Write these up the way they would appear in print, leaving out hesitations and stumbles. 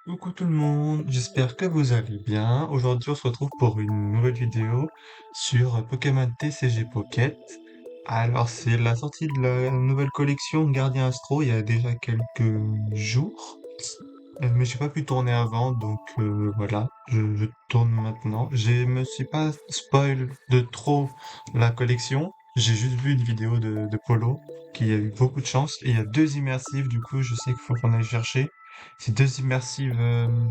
Coucou tout le monde, j'espère que vous allez bien. Aujourd'hui, on se retrouve pour une nouvelle vidéo sur Pokémon TCG Pocket. Alors, c'est la sortie de la nouvelle collection Gardien Astro il y a déjà quelques jours. Mais j'ai pas pu tourner avant, donc voilà, je tourne maintenant. Je me suis pas spoil de trop la collection. J'ai juste vu une vidéo de Polo qui a eu beaucoup de chance. Et il y a deux immersives, du coup, je sais qu'il faut qu'on aille chercher. C'est deux immersives, comment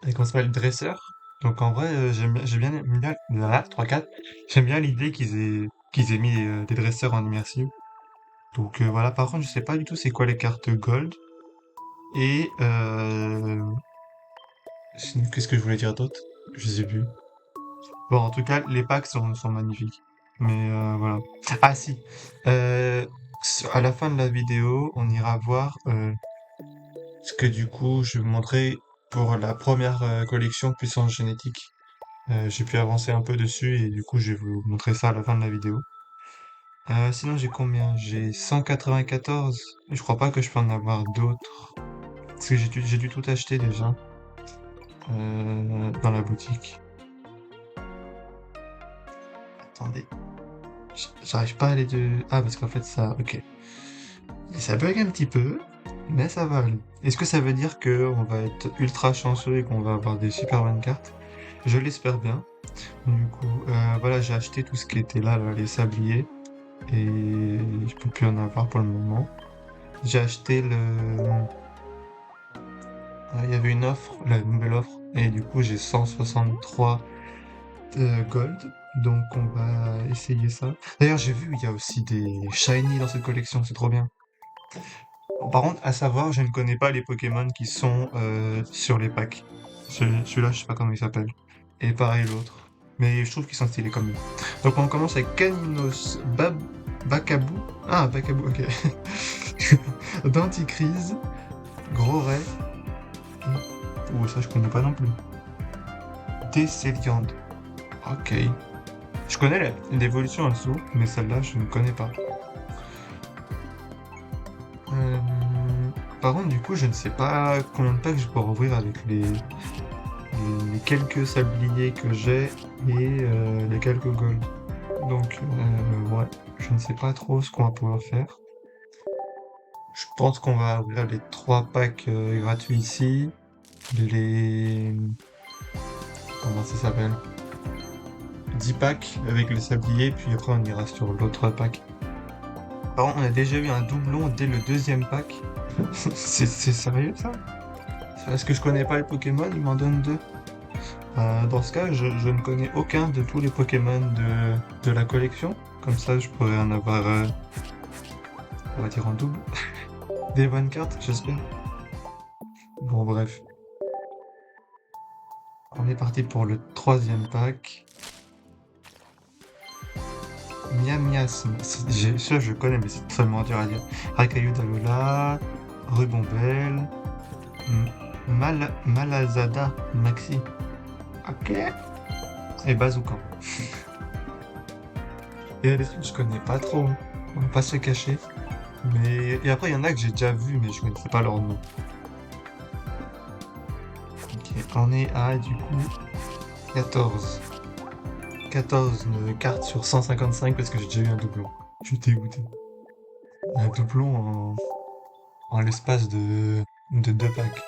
ça s'appelle, dresseurs. Donc en vrai, j'ai bien, là, 3-4. J'aime bien l'idée qu'ils aient mis des dresseurs en immersive. Donc voilà, par contre, je sais pas du tout c'est quoi les cartes Gold. Et qu'est-ce que je voulais dire d'autre? Je sais plus. Bon, en tout cas, les packs sont magnifiques. Mais voilà. Ah si, euh, à la fin de la vidéo, on ira voir ce que du coup je vais vous montrer pour la première collection puissance génétique. J'ai pu avancer un peu dessus et du coup je vais vous montrer ça à la fin de la vidéo. Sinon j'ai combien? J'ai 194. Je crois pas que je peux en avoir d'autres. Parce que j'ai dû tout acheter déjà dans la boutique. Attendez. J'arrive pas à aller de... Ah, parce qu'en fait, ça... Ok. Et ça bug un petit peu, mais ça va aller. Est-ce que ça veut dire que on va être ultra chanceux et qu'on va avoir des super bonnes cartes? Je l'espère bien. Du coup, voilà, j'ai acheté tout ce qui était là, les sabliers, et je peux plus en avoir pour le moment. J'ai acheté le... Il y avait une offre, la nouvelle offre, et du coup j'ai 163 gold, donc on va essayer ça. D'ailleurs, j'ai vu, il y a aussi des shiny dans cette collection, c'est trop bien. Bon, par contre, à savoir, je ne connais pas les Pokémon qui sont sur les packs. Celui-là, je sais pas comment il s'appelle. Et pareil l'autre. Mais je trouve qu'ils sont stylés comme même. Donc on commence avec Caninos Bakabou. Ah, Bakabou, ok. Denticrise, Gros Ray. Oh, ça je connais pas non plus. Décéliande. Ok. Je connais l'évolution en dessous, mais celle-là, je ne connais pas. Euh, Par contre, du coup, je ne sais pas combien de packs je peux ouvrir avec les quelques sabliers que j'ai et les quelques gold. Donc, ouais, je ne sais pas trop ce qu'on va pouvoir faire. Je pense qu'on va ouvrir les 3 packs gratuits ici. Les... Comment ça s'appelle? 10 packs avec les sabliers, puis après on ira sur l'autre pack. Par contre, on a déjà eu un doublon dès le deuxième pack. C'est sérieux ça? Est-ce que je connais pas les Pokémon? Il m'en donne deux. Dans ce cas, je ne connais aucun de tous les Pokémon de la collection. Comme ça, je pourrais en avoir, on va dire en double. Des bonnes cartes, j'espère. Bon, bref. On est parti pour le troisième pack. Miam Miasme. Ça, je connais, mais c'est extrêmement dur à dire. Rakayu d'Alola, Rubombelle, Malazada Maxi. Ok. Et Bazookan. Il y a des trucs que je connais pas trop. On va pas se cacher. Mais... Et après, il y en a que j'ai déjà vu, mais je connaissais pas leur nom. Ok, on est à du coup 14. 14 cartes sur 155 parce que j'ai déjà eu un doublon. Je suis dégoûté. Un doublon en l'espace de 2 packs.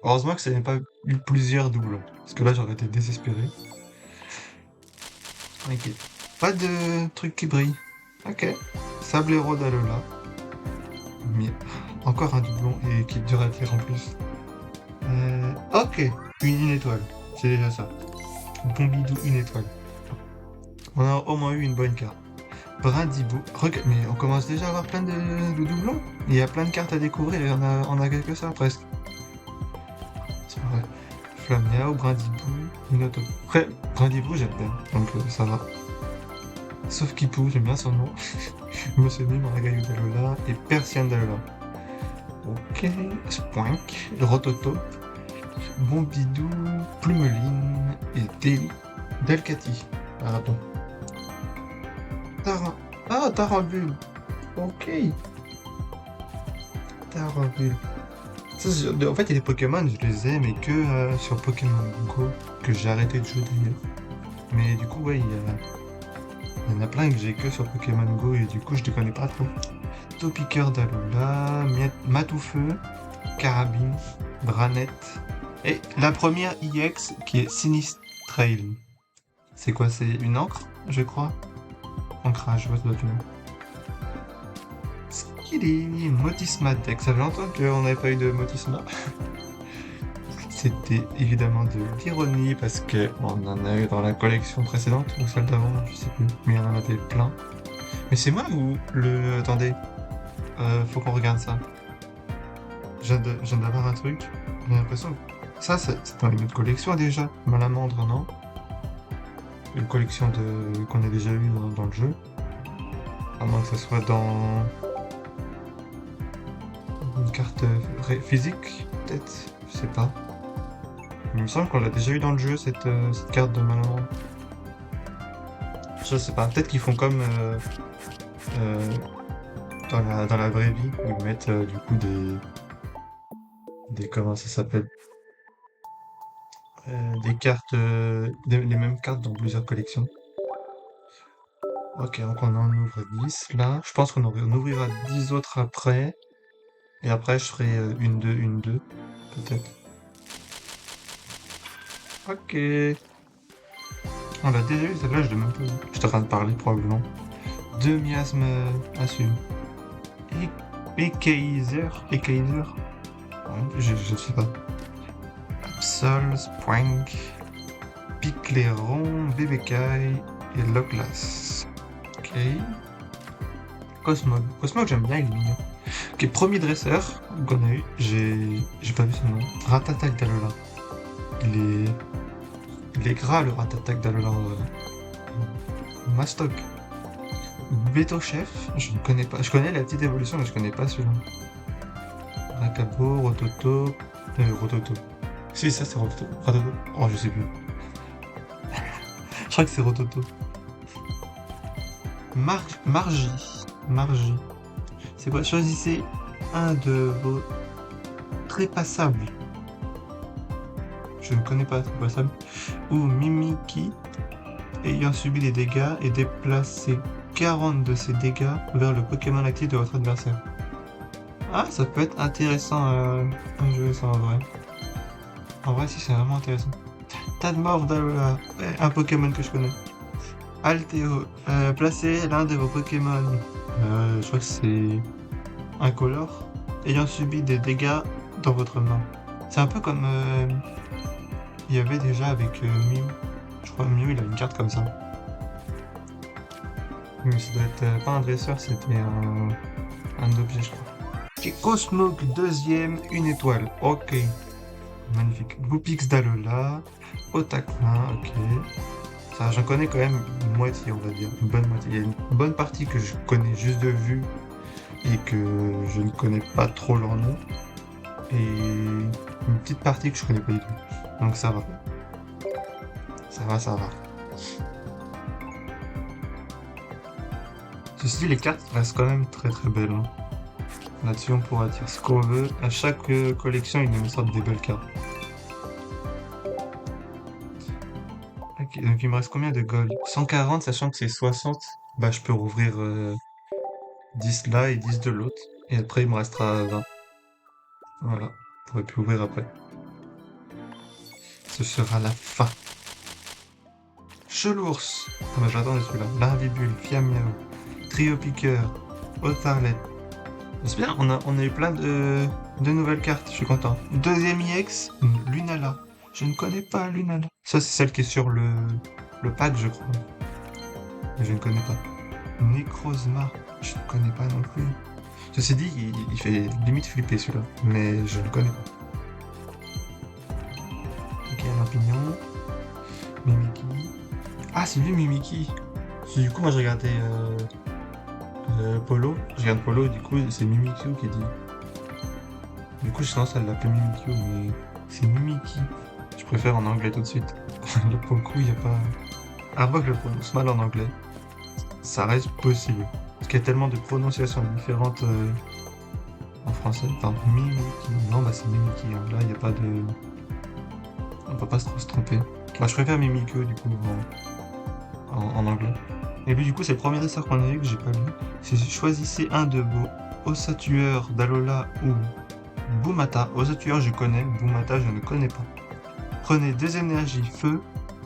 Heureusement que ça n'est pas eu plusieurs doublons. Parce que là, j'aurais été désespéré. Ok. Pas de truc qui brille. Ok. Sablero d'Alola. Mais encore un doublon et qui dure à lire en plus. Ok. Une étoile. C'est déjà ça. Pompidou, une étoile. On a au moins eu une bonne carte. Brindibou. Mais on commence déjà à avoir plein de doublons. Il y a plein de cartes à découvrir et on a que ça presque. C'est pas vrai. Flammiao, Brindibou, Inoto. Après, Brindibou j'aime bien, donc ça va. Sauf Kipou, j'aime bien son nom. Monsieur Mime, Ragayu d'Alola et Persiane d'Alola. Ok, Spoink, Rototo, Bombidou, Plumeline et Delcati. Ah bon. Ah, Tarambule. Ok. Tarambule. En fait, il y a des Pokémon, je les ai, mais que sur Pokémon Go, que j'ai arrêté de jouer d'ailleurs. Mais du coup, ouais, il y en a plein que j'ai que sur Pokémon Go, et du coup, je les connais pas trop. Topiqueur d'Alola, Matoufeu, Carabine, Branette, et la première EX qui est Sinistrail. C'est quoi? C'est une encre, je crois? Ancrage, ouais, ça doit être une encre. Skilly, Motisma Deck. Ça fait longtemps qu'on n'avait pas eu de Motisma. C'était évidemment de l'ironie parce que on en a eu dans la collection précédente ou celle d'avant, je sais plus, mais il y en avait plein. Mais c'est moi ou le... Attendez, faut qu'on regarde ça. Je viens d'avoir un truc, j'ai l'impression que ça, c'est dans une autre collection déjà. Malamandre, non? Une collection de qu'on a déjà eu dans le jeu. À moins que ce soit dans une carte physique, peut-être, je sais pas. Il me semble qu'on l'a déjà eu dans le jeu, cette carte de Malamandre. Je sais pas, peut-être qu'ils font comme euh, dans la vraie vie, où ils mettent du coup des comment ça s'appelle? Des cartes, les mêmes cartes dans plusieurs collections. Ok, donc on en ouvre 10 là. Je pense on ouvrira 10 autres après. Et après, je ferai une, deux, peut-être. Ok. On l'a déjà eu, celle-là, je l'ai même pas vu. J'étais en train de parler, probablement. Deux miasmes assume. Ekaiser. Ekaiser. Ouais, je sais pas. Absol, Sprank, Picléron, Bébecaille et Loclas. Ok. Cosmog. Cosmog, j'aime bien, il est mignon. Ok, premier dresseur qu'on a eu, j'ai pas vu son nom. Ratatak d'Alola. Il est, il est gras le Ratatak d'Alola. Mastoc. Beto Chef, je ne connais pas. Je connais la petite évolution, mais je connais pas celui-là. Rakabo, Rototo. Rototo. Si, ça c'est Rototo. Rototo. Oh, je sais plus. Je crois que c'est Rototo. Margie. Margie. C'est quoi? Choisissez un de vos trépassables. Je ne connais pas Trépassable. Ou Mimiki ayant subi des dégâts et déplacez 40 de ces dégâts vers le Pokémon actif de votre adversaire. Ah, ça peut être intéressant à jouer ça en vrai. En vrai, si, c'est vraiment intéressant. Tadmorph d'Alola, ouais, un Pokémon que je connais. Alteo, placez l'un de vos Pokémon, je crois que c'est incolore, ayant subi des dégâts dans votre main. C'est un peu comme il y avait déjà avec Mew. Je crois que Mew il a une carte comme ça. Mais ça doit être pas un dresseur, c'était un objet, je crois. Ok, Cosmog deuxième, une étoile. Ok. Magnifique. Boupix d'Alola. Otakma, ok. Ça, j'en connais quand même une moitié, on va dire. Une bonne moitié. Il y a une bonne partie que je connais juste de vue et que je ne connais pas trop leur nom. Et une petite partie que je connais pas du tout. Donc ça va. Ça va, ça va. Ceci dit, les cartes restent quand même très très belles, hein. Là-dessus, on pourra dire ce qu'on veut. À chaque collection, il nous sort des belles cartes. Ok, donc il me reste combien de gold? 140, sachant que c'est 60. Bah, je peux rouvrir 10 là et 10 de l'autre. Et après, il me restera 20. Voilà. Je pourrai plus ouvrir après. Ce sera la fin. Chelours. Ah bah, j'attendais celui-là. Larvibule, Fiamiao, Trio Piqueur, Otarlet. C'est bien, on a eu plein de nouvelles cartes, je suis content. Deuxième EX, Lunala. Je ne connais pas Lunala. Ça, c'est celle qui est sur le pack, je crois. Mais je ne connais pas. Necrozma. Je ne connais pas non plus. Ceci dit, il fait limite flipper celui-là. Mais je ne connais pas. Ok, un Lampignon. Mimiki. Ah, c'est lui Mimiki. Du coup, moi, je regardais Polo. Je regarde Polo, du coup, c'est Mimikyu qui dit. Du coup, je tendance à l'appeler Mimikyu, mais c'est Mimiki. Je préfère en anglais tout de suite. Là, pour le coup, il n'y a pas. À moins que je le prononce mal en anglais. Ça reste possible. Parce qu'il y a tellement de prononciations différentes en français. Enfin, Mimiki. Non, bah c'est Mimiki, hein. Là, il n'y a pas de... On peut pas trop se tromper. Moi, je préfère Mimikyu, du coup, en anglais. Et puis, du coup, c'est le premier essai qu'on a eu que j'ai pas lu. C'est choisissez un de vos osatueurs d'Alola ou Bumata. Osatueur, je connais. Bumata, je ne connais pas. Prenez deux énergies feu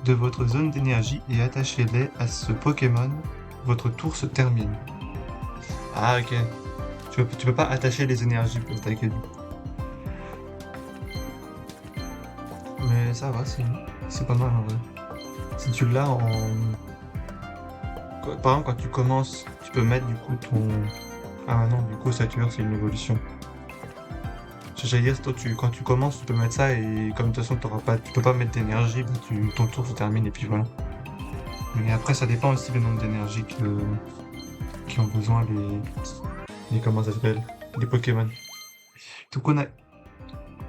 de votre zone d'énergie et attachez-les à ce Pokémon. Votre tour se termine. Ah, ok. Tu peux pas attacher les énergies pour attaquer. Mais ça va, c'est pas mal en vrai. Si tu l'as en... Par exemple, quand tu commences, tu peux mettre du coup ton... Ah non, du coup, Saturne, c'est une évolution. J'allais dire, toi, quand tu commences, tu peux mettre ça et comme de toute façon, tu peux pas mettre d'énergie, bah, ton tour se termine et puis voilà. Mais après, ça dépend aussi du nombre d'énergie qui ont besoin comment ça s'appelle? Les Pokémon. Donc on a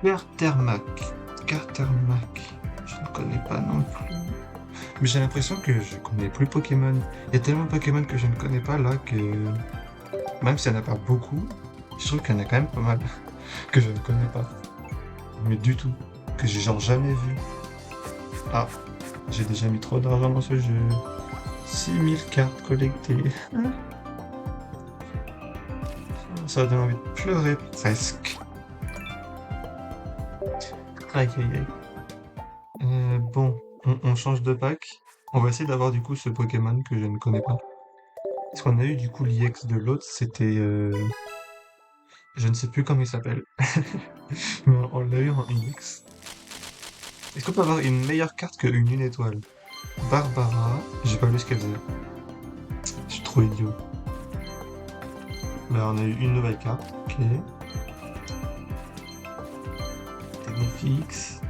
Cartermac. Cartermac. Je ne connais pas non plus. Mais j'ai l'impression que je connais plus Pokémon. Il y a tellement de Pokémon que je ne connais pas là que même s'il n'y en a pas beaucoup, je trouve qu'il y en a quand même pas mal que je ne connais pas. Mais du tout. Que j'ai genre jamais vu. Ah, j'ai déjà mis trop d'argent dans ce jeu. 6000 cartes collectées. Ça donne envie de pleurer presque. Aïe aïe aïe. Bon, on change de pack. On va essayer d'avoir du coup ce Pokémon que je ne connais pas. Parce qu'on a eu du coup l'IX de l'autre, c'était... Je ne sais plus comment il s'appelle. Mais on l'a eu en IX. Est-ce qu'on peut avoir une meilleure carte qu'une une étoile? Barbara, j'ai pas vu ce qu'elle faisait. Je suis trop idiot. Là, on a eu une nouvelle carte. Ok. Technifix.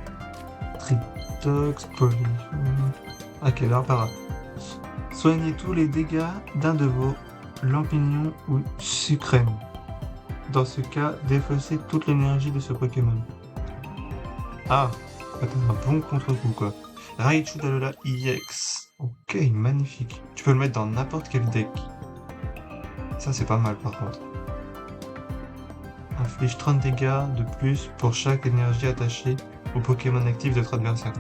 Tritox, Polygon. Ok, Barbara. Soignez tous les dégâts d'un de vos lampignons ou sucrèmes. Dans ce cas, défaussez toute l'énergie de ce Pokémon. Ah, t'as un bon contre-coup quoi. Raichu d'Alola EX. Ok, magnifique. Tu peux le mettre dans n'importe quel deck. Ça, c'est pas mal par contre. Inflige 30 dégâts de plus pour chaque énergie attachée au Pokémon actif de votre adversaire.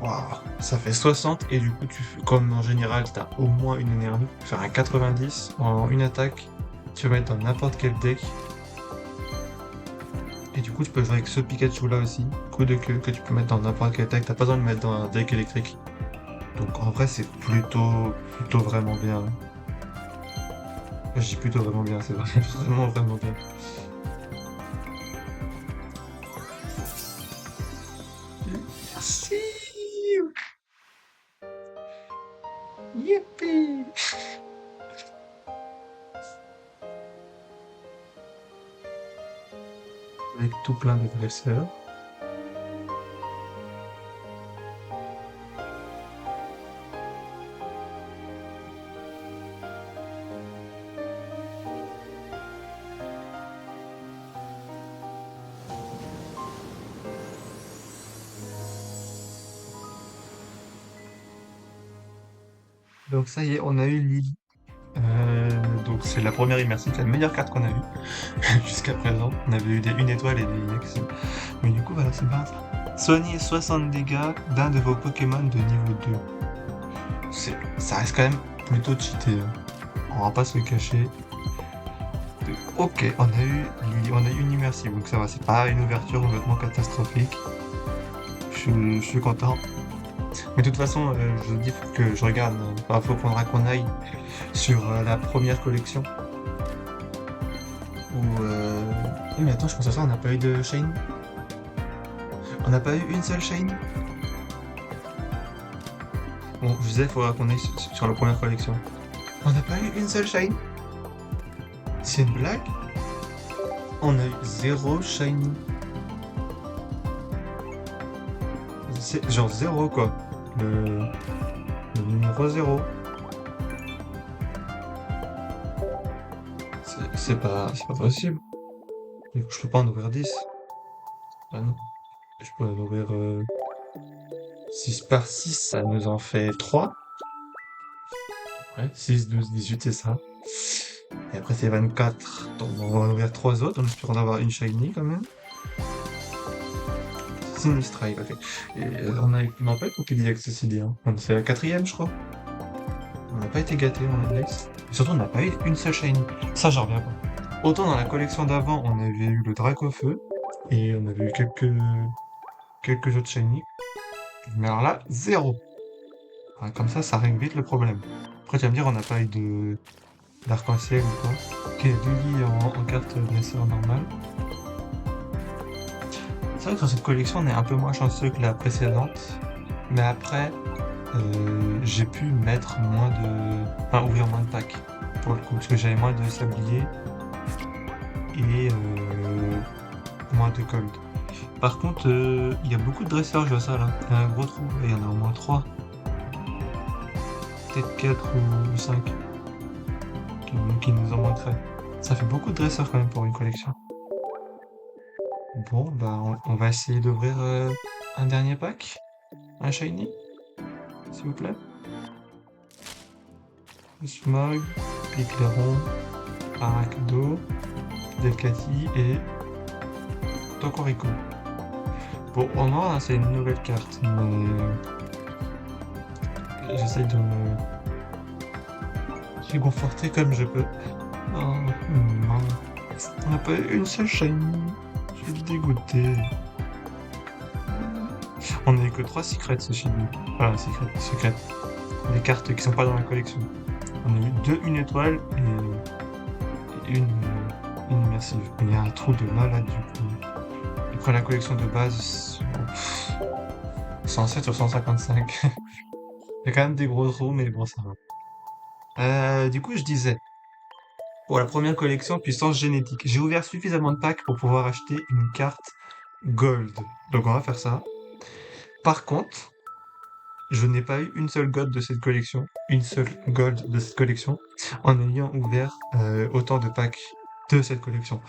Waouh, ça fait 60 et du coup, comme en général, t'as au moins une énergie. Tu peux faire un 90 en une attaque. Tu peux mettre dans n'importe quel deck. Et du coup, tu peux jouer avec ce Pikachu là aussi. Coup de queue que tu peux mettre dans n'importe quel deck. T'as pas besoin de le mettre dans un deck électrique. Donc en vrai, c'est plutôt vraiment bien. Je dis plutôt vraiment bien, c'est vraiment vraiment bien. Merci. Youpi. Avec tout plein de dresseurs. Donc ça y est, on a eu Lily. Donc c'est la première immersive, la meilleure carte qu'on a eue jusqu'à présent. On avait eu des 1 étoile et des IX. Mais du coup, voilà, c'est bien ça. Soignez 60 dégâts d'un de vos Pokémon de niveau 2. Ça reste quand même plutôt cheaté, hein. On va pas se le cacher. Ok, on a eu une immersive, donc ça va, c'est pas une ouverture complètement catastrophique. Je suis content. Mais de toute façon, je dis que je regarde. Il faudra qu'on aille sur la première collection. Ou mais attends, je pense à ça, on n'a pas eu de Shine. On n'a pas eu une seule Shine. Bon, je disais, il faudra qu'on aille sur la première collection. On n'a pas eu une seule Shine. C'est une blague? On a eu 0 Shiny. C'est genre 0 quoi. Le numéro 0. C'est pas possible. Du coup, je peux pas en ouvrir 10. Ah non. Je peux en ouvrir 6 par 6, ça nous en fait 3. Ouais, 6, 12, 18, c'est ça. Et après, c'est 24. Donc, on va en ouvrir 3 autres en espérant d'avoir une shiny quand même. Sinistrai, ok. Et on a pas Pokédex ceci dit, hein. C'est la quatrième, je crois. On n'a pas été gâtés en index. Et surtout, on n'a pas eu une seule shiny. Ça, j'en reviens pas. Autant dans la collection d'avant, on avait eu le Dracofeu. Et on avait eu quelques autres shiny. Mais alors là, zéro. Ouais, comme ça règle vite le problème. Après, tu vas me dire, on n'a pas eu de d'arc-en-ciel ou quoi. Ok, Lily en carte dresseur normale. C'est vrai que sur cette collection, on est un peu moins chanceux que la précédente. Mais après, j'ai pu mettre moins de... Enfin, ouvrir moins de packs, pour le coup. Parce que j'avais moins de sabliers et moins de gold. Par contre, il y a beaucoup de dresseurs, je vois ça là. Il y a un gros trou, et il y en a au moins 3. Peut-être 4 ou 5 qui nous en manqueraient. Ça fait beaucoup de dresseurs quand même pour une collection. Bon, bah on va essayer d'ouvrir un dernier pack. Un shiny, s'il vous plaît. Smog, Éclairon, Arachdo, Delcati et Tokorico. Bon, en vrai, hein, c'est une nouvelle carte, mais j'essaye de me réconforter comme je peux. Oh, non. On n'a pas eu une seule shiny. Je suis dégoûté. On n'a eu que 3 secrets ce shiny. Enfin, secrets. Les cartes qui sont pas dans la collection. On a eu 2 une étoile et une immersive. Il y a un trou de malade du coup. Après la collection de base, 107 sur 155. Il y a quand même des gros trous, mais bon, ça va. Du coup, je disais, pour la première collection, puissance génétique, j'ai ouvert suffisamment de packs pour pouvoir acheter une carte gold. Donc on va faire ça. Par contre, je n'ai pas eu une seule gold de cette collection, en ayant ouvert autant de packs de cette collection.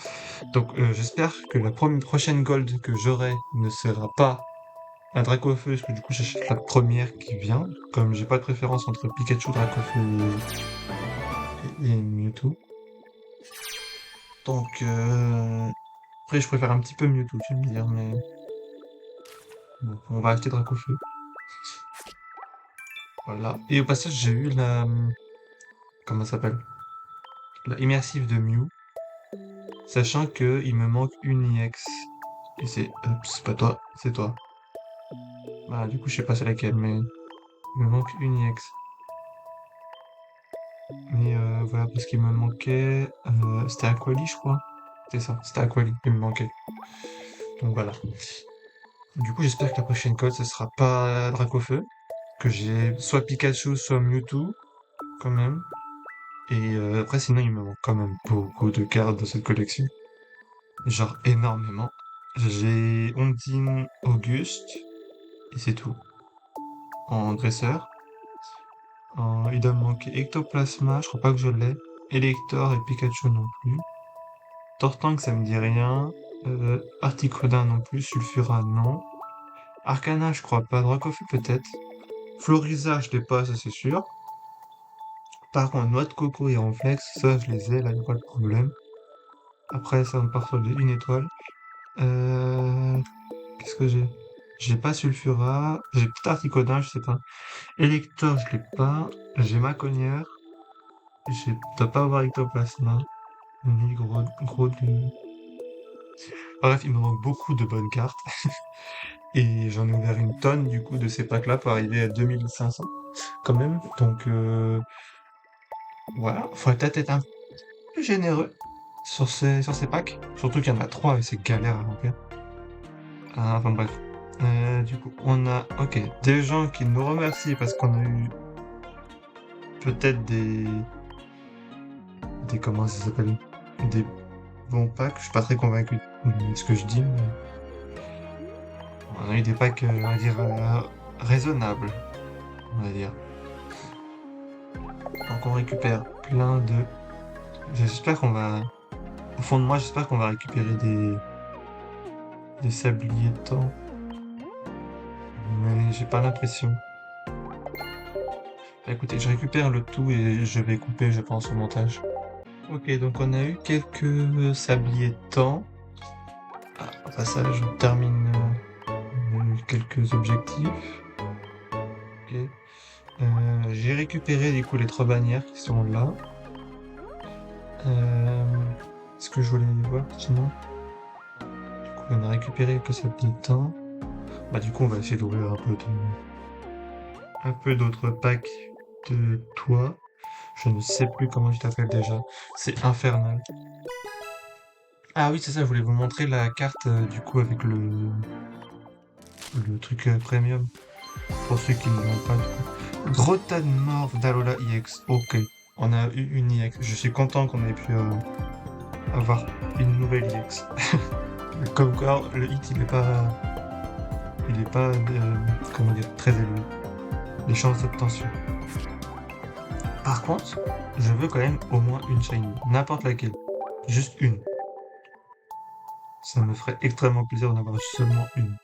Donc j'espère que la prochaine gold que j'aurai ne sera pas un Dracofeu, parce que du coup j'achète la première qui vient, comme j'ai pas de préférence entre Pikachu, Dracofeu et Mewtwo. Donc après je préfère un petit peu Mewtwo, tu vas me dire, mais bon, on va acheter Dracofeu. Voilà. Et au passage j'ai eu la... Comment ça s'appelle? La immersive de Mew, sachant que il me manque une EX. Et c'est pas toi, c'est toi. Voilà, du coup je sais pas c'est laquelle, mais il me manque une EX. Mais voilà, parce qu'il me manquait... c'était Aquali, je crois. C'est ça, c'était Aquali qui me manquait. Donc voilà. Du coup, j'espère que la prochaine code, ce sera pas Dracofeu. Que j'ai soit Pikachu, soit Mewtwo, quand même. Et après, sinon, il me manque quand même beaucoup de cartes de cette collection. Genre énormément. J'ai Ondine, Auguste, et c'est tout. En dresseur. Il doit me manquer Ectoplasma, je crois pas que je l'ai. Elector et Pikachu non plus. Tortank, ça me dit rien. Articodin non plus. Sulfura, non. Arcana, je crois pas. Dracofeu, peut-être. Floriza, je l'ai pas, ça c'est sûr. Par contre, Noix de Coco et Ronflex, ça je les ai, là y'a pas de problème. Après, ça me part sur une étoile. Qu'est-ce que j'ai? J'ai pas Sulfura. J'ai peut-être Articodin, je sais pas. Elector, je l'ai pas. J'ai Maconière. Je dois pas avoir Ectoplasma. Ni gros du... Bref, il me manque beaucoup de bonnes cartes. Et j'en ai ouvert une tonne du coup de ces packs-là pour arriver à 2500 quand même. Donc voilà, faudrait peut-être être un peu plus généreux sur ces packs. Surtout qu'il y en a 3 et c'est galère à remplir. Enfin bref. Du coup, on a ok, des gens qui nous remercient parce qu'on a eu peut-être des comment ça s'appelle? Des bons packs. Je suis pas très convaincu de ce que je dis, mais on a eu des packs, on va dire, raisonnables, on va dire. Donc on récupère plein de... J'espère qu'on va... Au fond de moi, j'espère qu'on va récupérer des sabliers de temps. Mais j'ai pas l'impression. Bah, écoutez, je récupère le tout et je vais couper, je pense, au montage. Ok, donc on a eu quelques sabliers de temps. Ah, au passage, on termine quelques objectifs. Ok. J'ai récupéré du coup les 3 bannières qui sont là. Est-ce que je voulais les voir sinon? Du coup, on a récupéré quelques sabliers de temps. Bah du coup, on va essayer d'ouvrir un peu d'autres packs de toi. Je ne sais plus comment tu t'appelles déjà. C'est infernal. Ah oui, c'est ça, je voulais vous montrer la carte du coup avec le truc premium. Pour ceux qui ne l'ont pas du coup. Grotta de mort d'Alola IX. Ok. On a eu une IX. Je suis content qu'on ait pu avoir une nouvelle IX. Comme quoi, le hit il est pas comment dire, très élevé. Les chances d'obtention. Par contre, je veux quand même au moins une shiny. N'importe laquelle. Juste une. Ça me ferait extrêmement plaisir d'en avoir seulement une.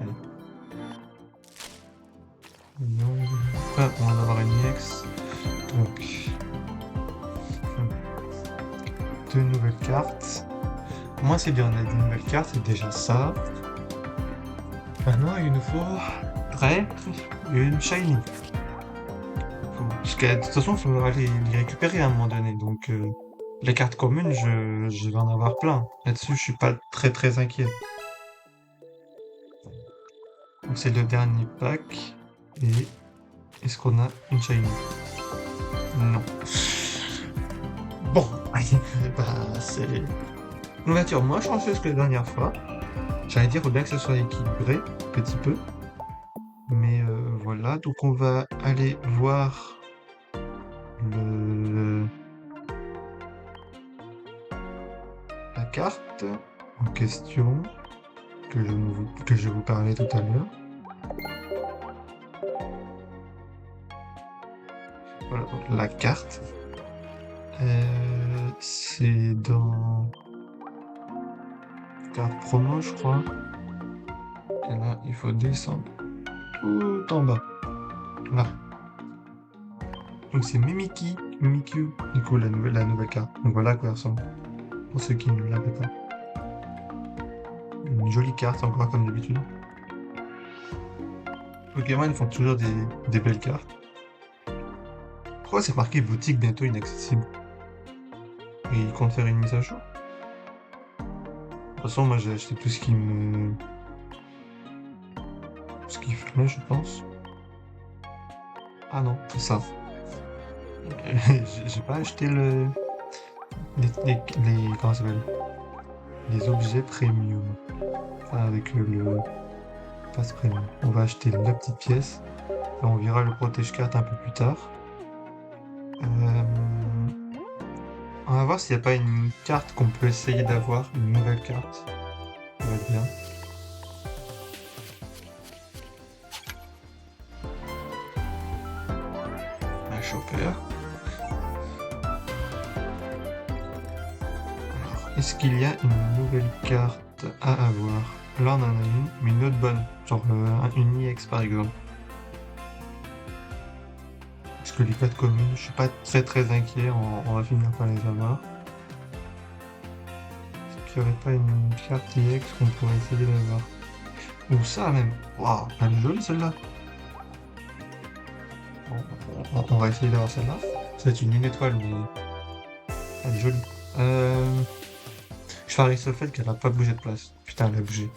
Allez. Non. Après, on va en avoir une IX. Donc, deux nouvelles cartes. Moi, c'est bien, on a des nouvelles cartes, c'est déjà ça. Maintenant, il nous faut prêt une shiny. De toute façon, il faudra les récupérer à un moment donné. Donc, les cartes communes, je vais en avoir plein. Là-dessus, je suis pas très très inquiet. Donc, c'est le dernier pack. Et est-ce qu'on a une shiny? Non. Bon, bah, c'est une ouverture moins chanceuse que la dernière fois. J'allais dire, faut bien que ce soit équilibré, un petit peu. Mais voilà, donc on va aller voir le... la carte en question que je vous parlais tout à l'heure. Voilà, donc la carte. C'est dans carte promo, je crois. Et là, il faut descendre tout en bas. Là. Donc c'est Mimikyu, du coup la nouvelle carte. Donc voilà à quoi elle ressemble, pour ceux qui ne l'avaient pas. Une jolie carte encore comme d'habitude. Pokémon, ils font toujours des belles cartes. Pourquoi c'est marqué boutique bientôt inaccessible? Et ils comptent faire une mise à jour? De toute façon, moi j'ai acheté tout ce qu'il fallait, je pense. Ah non, c'est ça. J'ai pas acheté comment ça s'appelle? Les objets premium. Enfin, avec le pass premium. On va acheter la petite pièce. Et on verra le protège-carte un peu plus tard. On va voir s'il n'y a pas une carte qu'on peut essayer d'avoir, une nouvelle carte. Ça va être bien. Un chopper. Alors, est-ce qu'il y a une nouvelle carte à avoir? Là, on en a une, mais une autre bonne. Genre une IX par exemple. Parce que les cartes communes, je suis pas très très inquiet, on va finir par les avoir. Est-ce qu'il n'y aurait pas une carte IX qu'on pourrait essayer d'avoir? Ou ça même. Waouh, elle est jolie celle-là. Bon, on va essayer d'avoir celle-là. C'est une étoile, mais elle est jolie. Je parie sur le fait qu'elle a pas bougé de place. Putain, elle a bougé.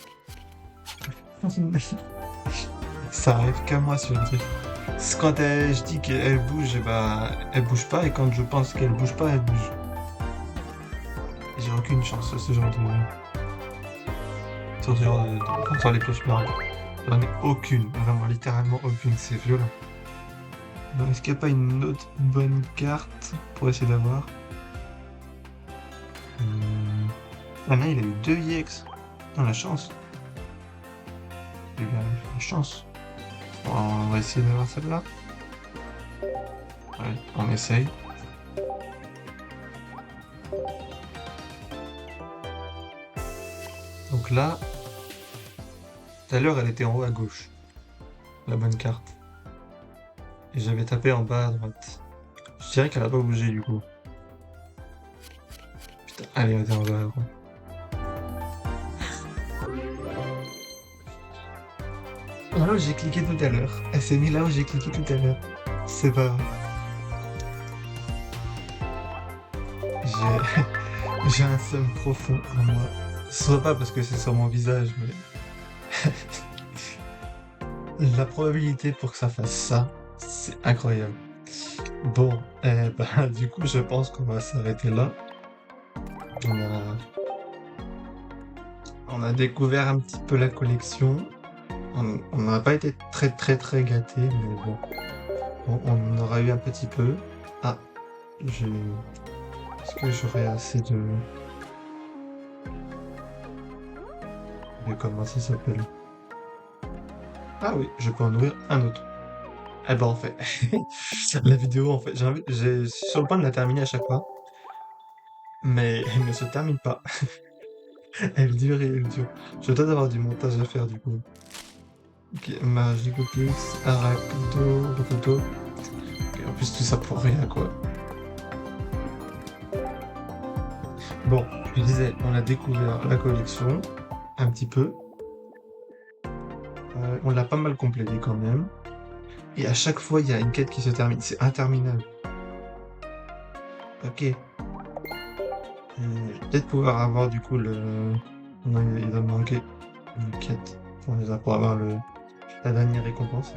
Ça arrive qu'à moi sur le truc. C'est quand je dis qu'elle bouge, et bah, elle bouge pas, et quand je pense qu'elle bouge pas, elle bouge. J'ai aucune chance sur ce genre sur ce genre sur les cloches barres. J'en ai aucune, vraiment littéralement aucune, c'est violent. Alors, est-ce qu'il n'y a pas une autre bonne carte pour essayer d'avoir? Ah non, il a eu 2 EX. Dans la chance. Il a eu la chance. Bon, on va essayer d'avoir celle-là. Allez, on essaye. Donc là, tout à l'heure, elle était en haut à gauche. La bonne carte. Et j'avais tapé en bas à droite. Je dirais qu'elle a pas bougé du coup. Putain, allez, attends, on va... Là où j'ai cliqué tout à l'heure. Elle s'est mise là où j'ai cliqué tout à l'heure. C'est pas grave. J'ai j'ai un seum profond en moi. Ce n'est pas parce que c'est sur mon visage, mais la probabilité pour que ça fasse ça, c'est incroyable. Bon, bah, du coup, je pense qu'on va s'arrêter là. On a, on a découvert un petit peu la collection. On n'a pas été très très très gâtés, mais bon, on en aura eu un petit peu. Ah, j'ai... Est-ce que j'aurai assez de comment ça s'appelle? Ah oui, je peux en ouvrir un autre. Eh ben en fait, la vidéo en fait, j'ai sur le point de la terminer à chaque fois, mais elle ne se termine pas. Elle dure et elle dure. Je dois avoir du montage à faire du coup. Ok, Magicopix, Arakudo, Rototo. Et en plus tout ça pour rien quoi. Bon, je disais, on a découvert la collection, un petit peu. On l'a pas mal complété quand même. Et à chaque fois, il y a une quête qui se termine. C'est interminable. Ok. Peut-être pouvoir avoir du coup le... Non, il va me manquer une quête pour avoir la dernière récompense.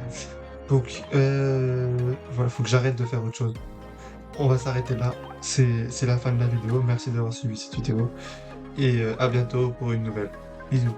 Donc, voilà, faut que j'arrête de faire autre chose. On va s'arrêter là. C'est la fin de la vidéo. Merci d'avoir suivi cette vidéo. Et à bientôt pour une nouvelle. Bisous.